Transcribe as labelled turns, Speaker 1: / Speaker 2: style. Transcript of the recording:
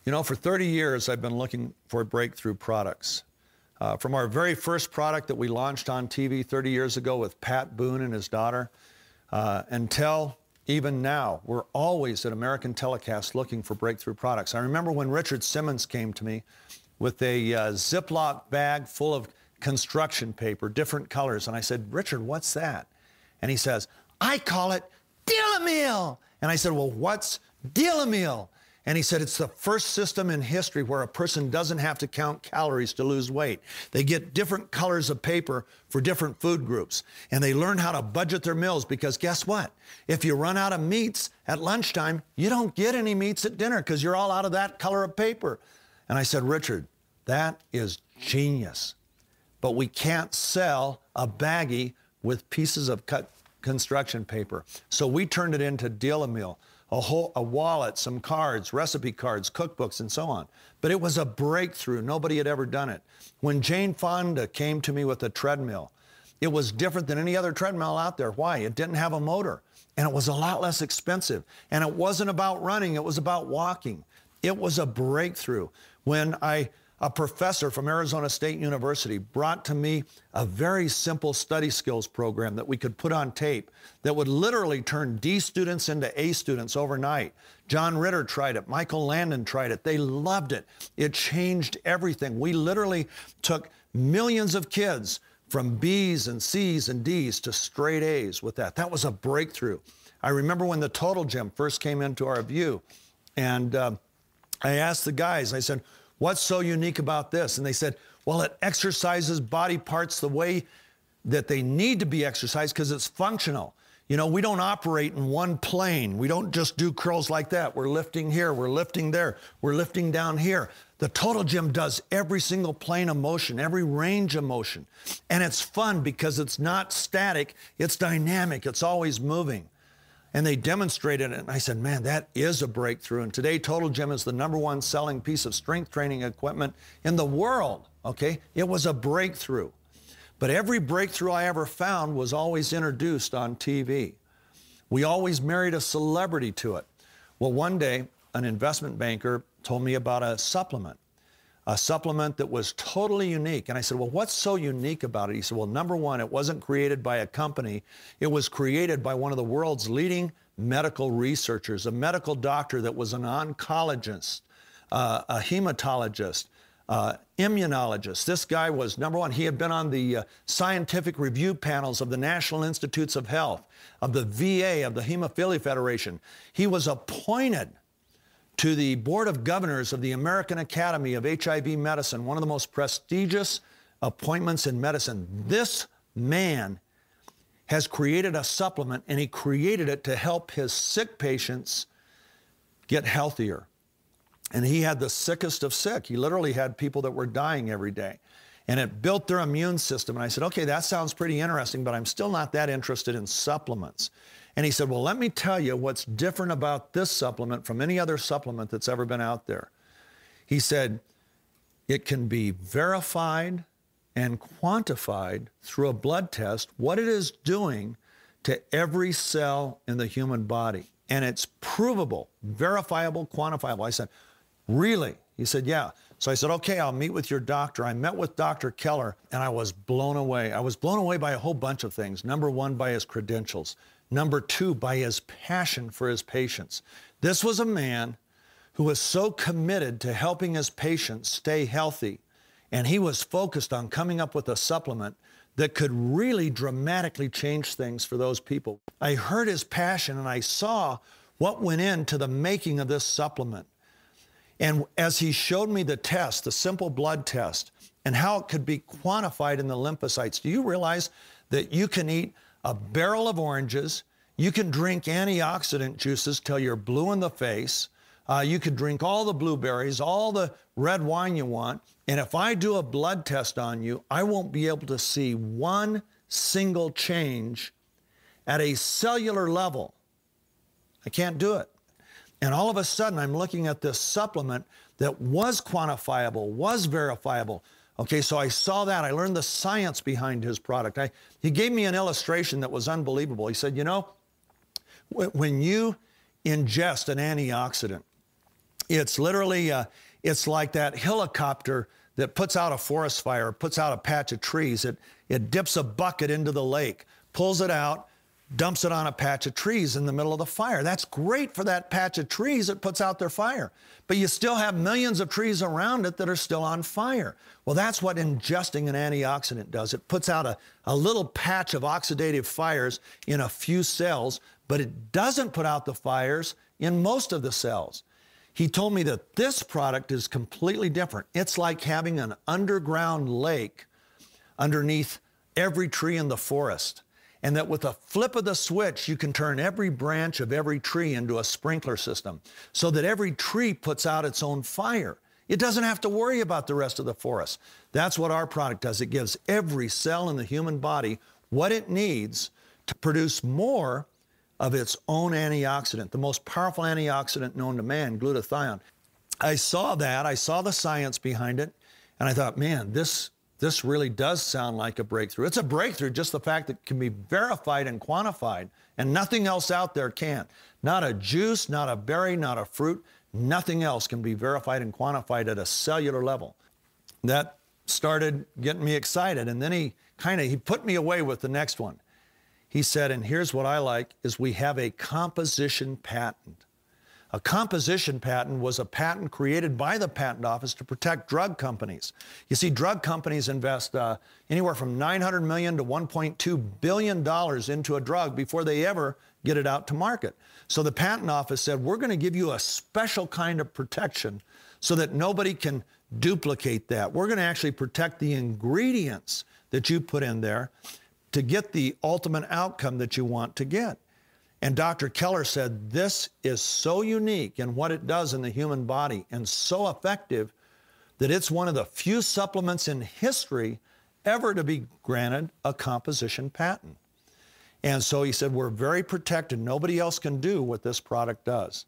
Speaker 1: You know, for 30 years, I've been looking for breakthrough products. From our very first product that we launched on TV 30 years ago with Pat Boone and his daughter, until even now, we're always at American Telecast looking for breakthrough products. I remember when Richard Simmons came to me with a Ziploc bag full of construction paper, different colors, and I said, Richard, what's that? And he says, I call it Deal-A-Meal. And I said, well, what's Deal-A-Meal? And he said, it's the first system in history where a person doesn't have to count calories to lose weight. They get different colors of paper for different food groups. And they learn how to budget their meals because guess what? If you run out of meats at lunchtime, you don't get any meats at dinner because you're all out of that color of paper. And I said, Richard, that is genius. But we can't sell a baggie with pieces of cut construction paper. So we turned it into Deal-A-Meal. A wallet, some cards, recipe cards, cookbooks, and so on. But it was a breakthrough. Nobody had ever done it. When Jane Fonda came to me with a treadmill, it was different than any other treadmill out there. Why? It didn't have a motor, and it was a lot less expensive. And it wasn't about running, it was about walking. It was a breakthrough. When a professor from Arizona State University brought to me a very simple study skills program that we could put on tape that would literally turn D students into A students overnight. John Ritter tried it. Michael Landon tried it. They loved it. It changed everything. We literally took millions of kids from B's and C's and D's to straight A's with that. That was a breakthrough. I remember when the Total Gym first came into our view, and I asked the guys, I said, what's so unique about this? And they said, well, it exercises body parts the way that they need to be exercised because it's functional. You know, we don't operate in one plane. We don't just do curls like that. We're lifting here, we're lifting there, we're lifting down here. The Total Gym does every single plane of motion, every range of motion. And it's fun because it's not static, it's dynamic, it's always moving. And they demonstrated it, and I said, man, that is a breakthrough. And today, Total Gym is the #1 selling piece of strength training equipment in the world, okay? It was a breakthrough. But every breakthrough I ever found was always introduced on TV. We always married a celebrity to it. Well, one day, an investment banker told me about a supplement that was totally unique. And I said, well, what's so unique about it? He said, well, #1, it wasn't created by a company. It was created by one of the world's leading medical researchers, a medical doctor that was an oncologist, a hematologist, immunologist. This guy was #1. He had been on the scientific review panels of the National Institutes of Health, of the VA, of the Hemophilia Federation. He was appointed to the Board of Governors of the American Academy of HIV Medicine, one of the most prestigious appointments in medicine. This man has created a supplement, and he created it to help his sick patients get healthier. And he had the sickest of sick. He literally had people that were dying every day. And it built their immune system. And I said, okay, that sounds pretty interesting, but I'm still not that interested in supplements. And he said, well, let me tell you what's different about this supplement from any other supplement that's ever been out there. He said, it can be verified and quantified through a blood test what it is doing to every cell in the human body. And it's provable, verifiable, quantifiable. I said, really? He said, yeah. So I said, okay, I'll meet with your doctor. I met with Dr. Keller, and I was blown away. I was blown away by a whole bunch of things. #1, by his credentials. #2, by his passion for his patients. This was a man who was so committed to helping his patients stay healthy, and he was focused on coming up with a supplement that could really dramatically change things for those people. I heard his passion, and I saw what went into the making of this supplement. And as he showed me the test, the simple blood test, and how it could be quantified in the lymphocytes, do you realize that you can eat a barrel of oranges, you can drink antioxidant juices till you're blue in the face, you could drink all the blueberries, all the red wine you want, and if I do a blood test on you, I won't be able to see one single change at a cellular level. I can't do it. And all of a sudden, I'm looking at this supplement that was quantifiable, was verifiable. Okay, so I saw that. I learned the science behind his product. He gave me an illustration that was unbelievable. He said, you know, when you ingest an antioxidant, It's literally, it's like that helicopter that puts out a forest fire, puts out a patch of trees. It dips a bucket into the lake, pulls it out, dumps it on a patch of trees in the middle of the fire. That's great for that patch of trees that puts out their fire. But you still have millions of trees around it that are still on fire. Well, that's what ingesting an antioxidant does. It puts out a little patch of oxidative fires in a few cells, but it doesn't put out the fires in most of the cells. He told me that this product is completely different. It's like having an underground lake underneath every tree in the forest. And that with a flip of the switch, you can turn every branch of every tree into a sprinkler system so that every tree puts out its own fire. It doesn't have to worry about the rest of the forest. That's what our product does. It gives every cell in the human body what it needs to produce more of its own antioxidant, the most powerful antioxidant known to man, glutathione. I saw that, I saw the science behind it, and I thought, man, this really does sound like a breakthrough. It's a breakthrough, just the fact that it can be verified and quantified, and nothing else out there can. Not a juice, not a berry, not a fruit, nothing else can be verified and quantified at a cellular level. That started getting me excited, and then he put me away with the next one. He said, and here's what I like, is we have a composition patent. A composition patent was a patent created by the patent office to protect drug companies. You see, drug companies invest anywhere from $900 million to $1.2 billion into a drug before they ever get it out to market. So the patent office said, we're going to give you a special kind of protection so that nobody can duplicate that. We're going to actually protect the ingredients that you put in there to get the ultimate outcome that you want to get. And Dr. Keller said, this is so unique in what it does in the human body and so effective that it's one of the few supplements in history ever to be granted a composition patent. And so he said, we're very protected. Nobody else can do what this product does.